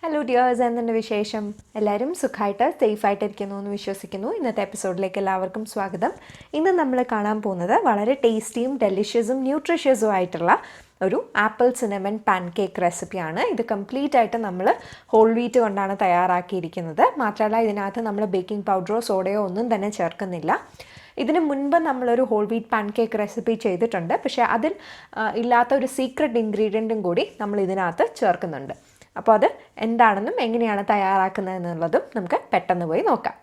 Hello dears, എന്തുണ്ട് വിശേഷം? എല്ലാവരും സുഖമായിട്ട് സേഫായിട്ടിരിക്കുന്നു എന്ന് വിശ്വസിക്കുന്നു. ഇന്നത്തെ എപ്പിസോഡിലേക്ക് എല്ലാവർക്കും സ്വാഗതം. ഇന്ന് നമ്മൾ കാണാൻ പോകുന്നത് വളരെ ടേസ്റ്റിയും ഡെലിഷ്യസും ന്യൂട്രീഷ്യസും ആയിട്ടുള്ള ഒരു ആപ്പിൾ സിനമൺ പാൻകേക്ക് റെസിപ്പിയാണ്. ഇത് കംപ്ലീറ്റ് ആയിട്ട് നമ്മൾ ഹോൾ വീറ്റ് കൊണ്ടാണ് തയ്യാറാക്കിയിരിക്കുന്നത്. മാത്രമല്ല ഇതിനകത്ത് നമ്മൾ ബേക്കിംഗ് പൗഡറോ സോഡയോ ഒന്നും തന്നെ ചേർക്കുന്നില്ല. ഇതിന് മുൻപ് നമ്മളൊരു ഹോൾ വീറ്റ് പാൻകേക്ക് റെസിപ്പി ചെയ്തിട്ടുണ്ട്, പക്ഷേ അതിൽ ഇല്ലാത്ത ഒരു സീക്രട്ട് ഇൻഗ്രീഡിയൻറ്റും കൂടി നമ്മൾ ഇതിനകത്ത് ചേർക്കുന്നുണ്ട്. അപ്പോൾ അത് എന്താണെന്നും എങ്ങനെയാണ് തയ്യാറാക്കുന്നതെന്നുള്ളതും നമുക്ക് പെട്ടെന്ന് പോയി നോക്കാം.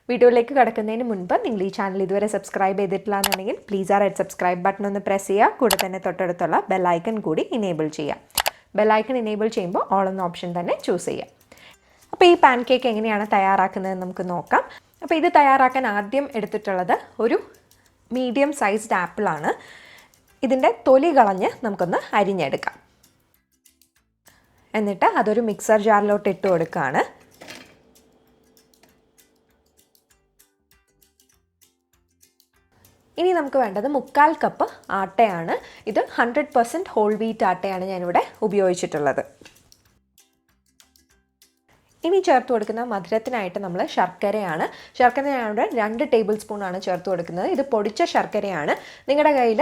വീഡിയോയിലേക്ക് കിടക്കുന്നതിന് മുൻപ് നിങ്ങൾ ഈ ചാനൽ ഇതുവരെ സബ്സ്ക്രൈബ് ചെയ്തിട്ടില്ല എന്നുണ്ടെങ്കിൽ പ്ലീസ് ആ റെഡ് സബ്സ്ക്രൈബ് ബട്ടൺ ഒന്ന് പ്രസ് ചെയ്യുക. കൂടെ തന്നെ തൊട്ടടുത്തുള്ള ബെല്ലൈക്കൺ കൂടി ഇനേബിൾ ചെയ്യുക. ബെല്ലൈക്കൺ ഇനേബിൾ ചെയ്യുമ്പോൾ ഓൾ എന്ന ഓപ്ഷൻ തന്നെ ചൂസ് ചെയ്യുക. അപ്പോൾ ഈ പാൻകേക്ക് എങ്ങനെയാണ് തയ്യാറാക്കുന്നത് നമുക്ക് നോക്കാം. അപ്പോൾ ഇത് തയ്യാറാക്കാൻ ആദ്യം എടുത്തിട്ടുള്ളത് ഒരു മീഡിയം സൈസ്ഡ് ആപ്പിളാണ്. ഇതിൻ്റെ തൊലി കളഞ്ഞ് നമുക്കൊന്ന് അരിഞ്ഞെടുക്കാം. എന്നിട്ട് അതൊരു മിക്സർ ജാറിലോട്ട് ഇട്ട് കൊടുക്കുകയാണ്. ഇനി നമുക്ക് വേണ്ടത് 1/4 കപ്പ് ആട്ടയാണ്. ഇത് 100% ഹോൾ വീറ്റ് ആട്ടയാണ് ഞാനിവിടെ ഉപയോഗിച്ചിട്ടുള്ളത്. ഇനി ചേർത്ത് കൊടുക്കുന്ന മധുരത്തിനായിട്ട് നമ്മൾ ശർക്കരയാണ്. ശർക്കരയാണ് 2 ടേബിൾ സ്പൂണാണ് ചേർത്ത് കൊടുക്കുന്നത്. ഇത് പൊടിച്ച ശർക്കരയാണ്. നിങ്ങളുടെ കയ്യിൽ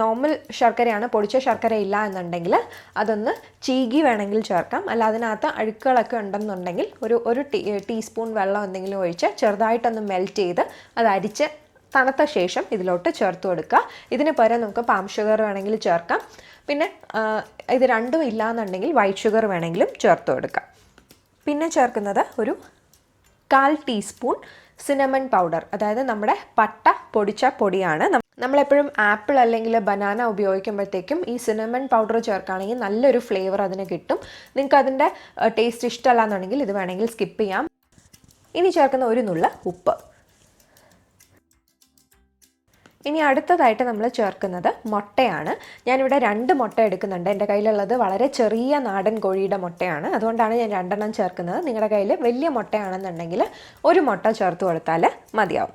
നോർമൽ ശർക്കരയാണ്, പൊടിച്ച ശർക്കര ഇല്ല എന്നുണ്ടെങ്കിൽ അതൊന്ന് ചീകി വേണമെങ്കിൽ ചേർക്കാം. അല്ല അതിനകത്ത് അഴുക്കുകളൊക്കെ ഉണ്ടെന്നുണ്ടെങ്കിൽ ഒരു ടീസ്പൂൺ വെള്ളം എന്തെങ്കിലും ഒഴിച്ച് ചെറുതായിട്ടൊന്ന് മെൽറ്റ് ചെയ്ത് അത് അരിച്ച് തണുത്ത ശേഷം ഇതിലോട്ട് ചേർത്ത് കൊടുക്കുക. ഇതിന് പകരം നമുക്ക് പാം ഷുഗർ വേണമെങ്കിൽ ചേർക്കാം. പിന്നെ ഇത് രണ്ടും ഇല്ല എന്നുണ്ടെങ്കിൽ വൈറ്റ് ഷുഗർ വേണമെങ്കിലും ചേർത്ത് കൊടുക്കാം. പിന്നെ ചേർക്കുന്നത് ഒരു 1/4 ടീസ്പൂൺ സിനമൺ പൗഡർ, അതായത് നമ്മുടെ പട്ട പൊടിച്ച പൊടിയാണ്. നമ്മളെപ്പോഴും ആപ്പിൾ അല്ലെങ്കിൽ ബനാന ഉപയോഗിക്കുമ്പോഴത്തേക്കും ഈ സിനമൺ പൗഡർ ചേർക്കുകയാണെങ്കിൽ നല്ലൊരു ഫ്ലേവർ അതിന് കിട്ടും. നിങ്ങൾക്ക് അതിൻ്റെ ടേസ്റ്റ് ഇഷ്ടമല്ല എന്നുണ്ടെങ്കിൽ ഇത് വേണമെങ്കിൽ സ്കിപ്പ് ചെയ്യാം. ഇനി ചേർക്കുന്ന ഒരു നുള്ള ഉപ്പ്. ഇനി അടുത്തതായിട്ട് നമ്മൾ ചേർക്കുന്നത് മുട്ടയാണ്. ഞാനിവിടെ 2 മുട്ട എടുക്കുന്നുണ്ട്. എൻ്റെ കയ്യിലുള്ളത് വളരെ ചെറിയ നാടൻ കോഴിയുടെ മുട്ടയാണ്, അതുകൊണ്ടാണ് ഞാൻ 2 എണ്ണം ചേർക്കുന്നത്. നിങ്ങളുടെ കയ്യിൽ വലിയ മുട്ടയാണെന്നുണ്ടെങ്കിൽ ഒരു മുട്ട ചേർത്ത് കൊടുത്താൽ മതിയാവും.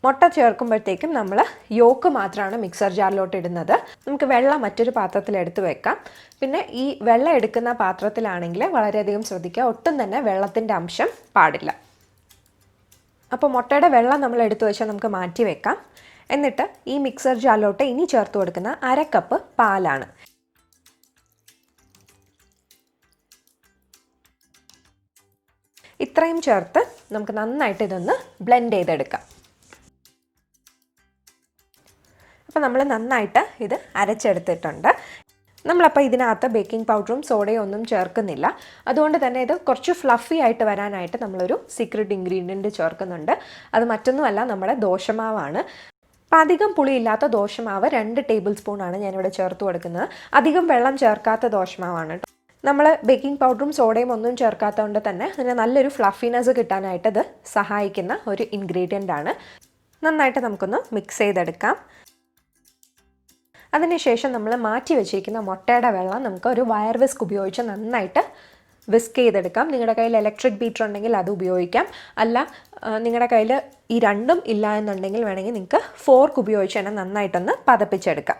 മുട്ട ചേർക്കുമ്പോഴത്തേക്കും നമ്മൾ യോക്ക് മാത്രമാണ് മിക്സർ ജാറിലോട്ട് ഇടുന്നത്. നമുക്ക് വെള്ളം മറ്റൊരു പാത്രത്തിൽ എടുത്ത് വെക്കാം. പിന്നെ ഈ വെള്ളം എടുക്കുന്ന പാത്രത്തിലാണെങ്കിൽ വളരെയധികം ശ്രദ്ധിക്കുക, ഒട്ടും തന്നെ വെള്ളത്തിൻ്റെ അംശം പാടില്ല. അപ്പോൾ മുട്ടയുടെ വെള്ളം നമ്മൾ എടുത്തു വെച്ചാൽ നമുക്ക് മാറ്റി വെക്കാം. എന്നിട്ട് ഈ മിക്സർ ജാറിലോട്ട് ഇനി ചേർത്ത് കൊടുക്കുന്ന 1/2 കപ്പ് പാലാണ്. ഇത്രയും ചേർത്ത് നമുക്ക് നന്നായിട്ട് ഇതൊന്ന് ബ്ലെൻഡ് ചെയ്തെടുക്കാം. അപ്പോൾ നമ്മൾ നന്നായിട്ട് ഇത് അരച്ചെടുത്തിട്ടുണ്ട്. നമ്മളപ്പോൾ ഇതിനകത്ത് ബേക്കിംഗ് പൗഡറും സോഡയും ഒന്നും ചേർക്കുന്നില്ല. അതുകൊണ്ട് തന്നെ ഇത് കുറച്ച് ഫ്ലഫി ആയിട്ട് വരാനായിട്ട് നമ്മളൊരു സീക്രട്ട് ഇൻഗ്രീഡിയൻറ്റ് ചേർക്കുന്നുണ്ട്. അത് മറ്റൊന്നുമല്ല, നമ്മുടെ ദോശമാവാണ്. അപ്പോൾ അധികം പുളിയില്ലാത്ത ദോശമാവ് 2 ടേബിൾ സ്പൂണാണ് ഞാനിവിടെ ചേർത്ത് കൊടുക്കുന്നത്. അധികം വെള്ളം ചേർക്കാത്ത ദോശമാവാണ് കേട്ടോ. നമ്മൾ ബേക്കിംഗ് പൗഡറും സോഡയും ഒന്നും ചേർക്കാത്തതുകൊണ്ട് തന്നെ അതിന് നല്ലൊരു ഫ്ലഫിനെസ് കിട്ടാനായിട്ട് ഇത് സഹായിക്കുന്ന ഒരു ഇൻഗ്രീഡിയൻ്റ് ആണ്. നന്നായിട്ട് നമുക്കൊന്ന് മിക്സ് ചെയ്തെടുക്കാം. അതിനുശേഷം നമ്മൾ മാറ്റി വെച്ചിരിക്കുന്ന മുട്ടയുടെ വെള്ളം നമുക്ക് ഒരു വയർ വിസ്ക് ഉപയോഗിച്ച് നന്നായിട്ട് വിസ്ക് ചെയ്തെടുക്കാം. നിങ്ങളുടെ കയ്യിൽ ഇലക്ട്രിക് ബീറ്റർ ഉണ്ടെങ്കിൽ അത് ഉപയോഗിക്കാം. അല്ല നിങ്ങളുടെ കയ്യിൽ ഈ രണ്ടും ഇല്ല എന്നുണ്ടെങ്കിൽ വേണമെങ്കിൽ നിങ്ങൾക്ക് ഫോർക്ക് ഉപയോഗിച്ച് തന്നെ നന്നായിട്ടൊന്ന് പതപ്പിച്ചെടുക്കാം.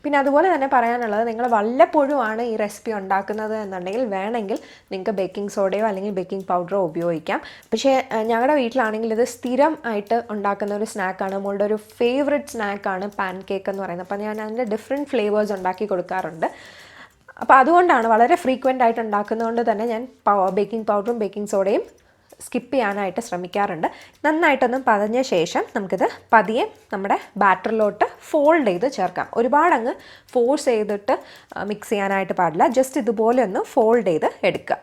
പിന്നെ അതുപോലെ തന്നെ പറയാനുള്ളത്, നിങ്ങൾ വല്ലപ്പോഴുമാണ് ഈ റെസിപ്പി ഉണ്ടാക്കുന്നത് എന്നുണ്ടെങ്കിൽ വേണമെങ്കിൽ നിങ്ങൾക്ക് ബേക്കിംഗ് സോഡയോ അല്ലെങ്കിൽ ബേക്കിംഗ് പൗഡറോ ഉപയോഗിക്കാം. പക്ഷേ ഞങ്ങളുടെ വീട്ടിലാണെങ്കിൽ ഇത് സ്ഥിരം ആയിട്ട് ഉണ്ടാക്കുന്ന ഒരു സ്നാക്കാണ്. നമ്മളുടെ ഒരു ഫേവറേറ്റ് സ്നാക്കാണ് പാൻ കേക്ക് എന്ന് പറയുന്നത്. അപ്പോൾ ഞാൻ അതിൻ്റെ ഡിഫറെൻറ്റ് ഫ്ലേവേഴ്സ് ഉണ്ടാക്കി കൊടുക്കാറുണ്ട്. അപ്പോൾ അതുകൊണ്ടാണ്, വളരെ ഫ്രീക്വൻ്റ് ആയിട്ട് ഉണ്ടാക്കുന്നതുകൊണ്ട് തന്നെ ഞാൻ ബേക്കിംഗ് പൗഡറും ബേക്കിംഗ് സോഡയും സ്കിപ്പ് ചെയ്യാനായിട്ട് ശ്രമിക്കാറുണ്ട്. നന്നായിട്ടൊന്ന് പതഞ്ഞ ശേഷം നമുക്കിത് പതിയെ നമ്മുടെ ബാറ്ററിലോട്ട് ഫോൾഡ് ചെയ്ത് ചേർക്കാം. ഒരുപാടങ്ങ് ഫോഴ്സ് ചെയ്തിട്ട് മിക്സ് ചെയ്യാനായിട്ട് പാടില്ല. ജസ്റ്റ് ഇതുപോലെ ഒന്ന് ഫോൾഡ് ചെയ്ത് എടുക്കുക.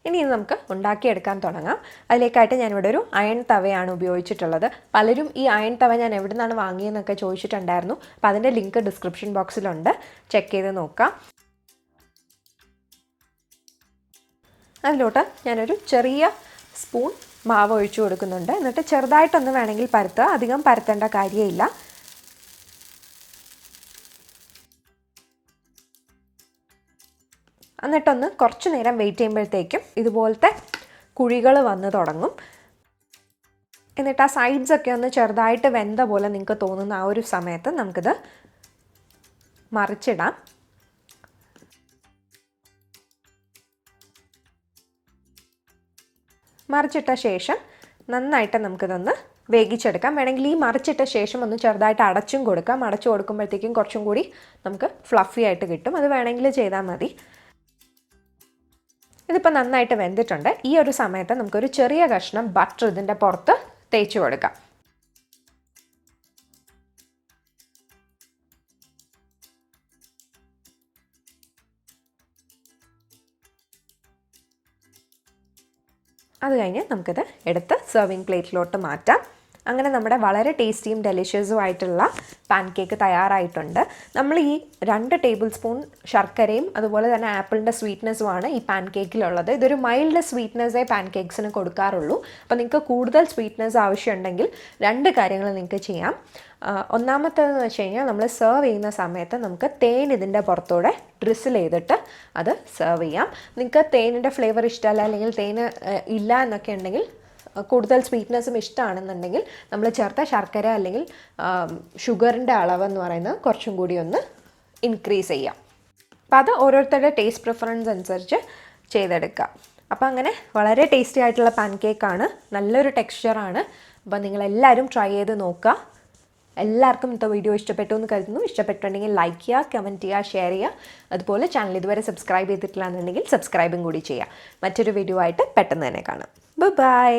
ഇനി ഇത് നമുക്ക് ഉണ്ടാക്കിയെടുക്കാൻ തുടങ്ങാം. അതിലേക്കായിട്ട് ഞാനിവിടെ ഒരു അയൺ തവയാണ് ഉപയോഗിച്ചിട്ടുള്ളത്. പലരും ഈ അയൺ തവ ഞാൻ എവിടെ നിന്നാണ് വാങ്ങിയെന്നൊക്കെ ചോദിച്ചിട്ടുണ്ടായിരുന്നു. അപ്പോൾ അതിൻ്റെ ലിങ്ക് ഡിസ്ക്രിപ്ഷൻ ബോക്സിലുണ്ട്, ചെക്ക് ചെയ്ത് നോക്കാം. അതിലോട്ട് ഞാനൊരു ചെറിയ സ്പൂൺ മാവ് ഒഴിച്ചു കൊടുക്കുന്നുണ്ട്. എന്നിട്ട് ചെറുതായിട്ടൊന്ന് വേണമെങ്കിൽ പരത്തുക, അധികം പരത്തേണ്ട കാര്യമില്ല. എന്നിട്ടൊന്ന് കുറച്ച് നേരം വെയിറ്റ് ചെയ്യുമ്പോഴത്തേക്കും ഇതുപോലത്തെ കുഴികൾ വന്ന് തുടങ്ങും. എന്നിട്ട് ആ സൈഡ്സൊക്കെ ഒന്ന് ചെറുതായിട്ട് വെന്ത പോലെ നിങ്ങൾക്ക് തോന്നുന്ന ആ ഒരു സമയത്ത് നമുക്കിത് മറിച്ചിടാം. മറിച്ചിട്ട ശേഷം നന്നായിട്ട് നമുക്കിതൊന്ന് വേവിച്ചെടുക്കാം. വേണമെങ്കിൽ ഈ മറിച്ചിട്ട ശേഷം ഒന്ന് ചെറുതായിട്ട് അടച്ചും കൊടുക്കാം. അടച്ചു കൊടുക്കുമ്പോഴത്തേക്കും കുറച്ചും കൂടി നമുക്ക് ഫ്ലഫി ആയിട്ട് കിട്ടും. അത് വേണമെങ്കിൽ ചെയ്താൽ മതി. ഇതിപ്പോൾ നന്നായിട്ട് വെന്തിട്ടുണ്ട്. ഈ ഒരു സമയത്ത് നമുക്കൊരു ചെറിയ കഷ്ണം ബട്ടർ ഇതിൻ്റെ പുറത്ത് തേച്ച് കൊടുക്കാം. അത് കഴിഞ്ഞ് നമുക്കിത് എടുത്ത് സെർവിങ് പ്ലേറ്റിലോട്ട് മാറ്റാം. അങ്ങനെ നമ്മുടെ വളരെ ടേസ്റ്റിയും ഡെലിഷ്യസും ആയിട്ടുള്ള പാൻകേക്ക് തയ്യാറായിട്ടുണ്ട്. നമ്മൾ ഈ 2 ടേബിൾ സ്പൂൺ ശർക്കരയും അതുപോലെ തന്നെ ആപ്പിളിൻ്റെ സ്വീറ്റ്നെസ്സുമാണ് ഈ പാൻകേക്കിലുള്ളത്. ഇതൊരു മൈൽഡ് സ്വീറ്റ്നെസ്സേ പാൻകേക്സിന് കൊടുക്കാറുള്ളൂ. അപ്പോൾ നിങ്ങൾക്ക് കൂടുതൽ സ്വീറ്റ്നെസ് ആവശ്യമുണ്ടെങ്കിൽ 2 കാര്യങ്ങൾ നിങ്ങൾക്ക് ചെയ്യാം. ഒന്നാമത്തേതെന്ന് വെച്ച് കഴിഞ്ഞാൽ നമ്മൾ സെർവ് ചെയ്യുന്ന സമയത്ത് നമുക്ക് തേൻ ഇതിൻ്റെ പുറത്തൂടെ ഡ്രിസിൽ ചെയ്തിട്ട് അത് സെർവ് ചെയ്യാം. നിങ്ങൾക്ക് തേനിൻ്റെ ഫ്ലേവർ ഇഷ്ടമല്ല, അല്ലെങ്കിൽ തേൻ ഇല്ല എന്നൊക്കെ ഉണ്ടെങ്കിൽ, കൂടുതൽ സ്വീറ്റ്നെസ്സും ഇഷ്ടമാണെന്നുണ്ടെങ്കിൽ നമ്മൾ ചേർത്ത ശർക്കര അല്ലെങ്കിൽ ഷുഗറിൻ്റെ അളവെന്ന് പറയുന്നത് കുറച്ചും കൂടി ഒന്ന് ഇൻക്രീസ് ചെയ്യാം. അപ്പോൾ അത് ഓരോരുത്തരുടെ ടേസ്റ്റ് പ്രിഫറൻസ് അനുസരിച്ച് ചെയ്തെടുക്കുക. അപ്പോൾ അങ്ങനെ വളരെ ടേസ്റ്റി ആയിട്ടുള്ള പാൻകേക്കാണ്, നല്ലൊരു ടെക്സ്ചറാണ്. അപ്പോൾ നിങ്ങളെല്ലാവരും ട്രൈ ചെയ്ത് നോക്കുക. എല്ലാവർക്കും ഇന്നത്തെ വീഡിയോ ഇഷ്ടപ്പെട്ടു എന്ന് കരുതുന്നു. ഇഷ്ടപ്പെട്ടുണ്ടെങ്കിൽ ലൈക്ക് ചെയ്യുക, കമൻറ്റ് ചെയ്യുക, ഷെയർ ചെയ്യുക. അതുപോലെ ചാനൽ ഇതുവരെ സബ്സ്ക്രൈബ് ചെയ്തിട്ടില്ല എന്നുണ്ടെങ്കിൽ സബ്സ്ക്രൈബും കൂടി ചെയ്യുക. മറ്റൊരു വീഡിയോ ആയിട്ട് പെട്ടെന്ന് തന്നെ കാണാം. ബൈ.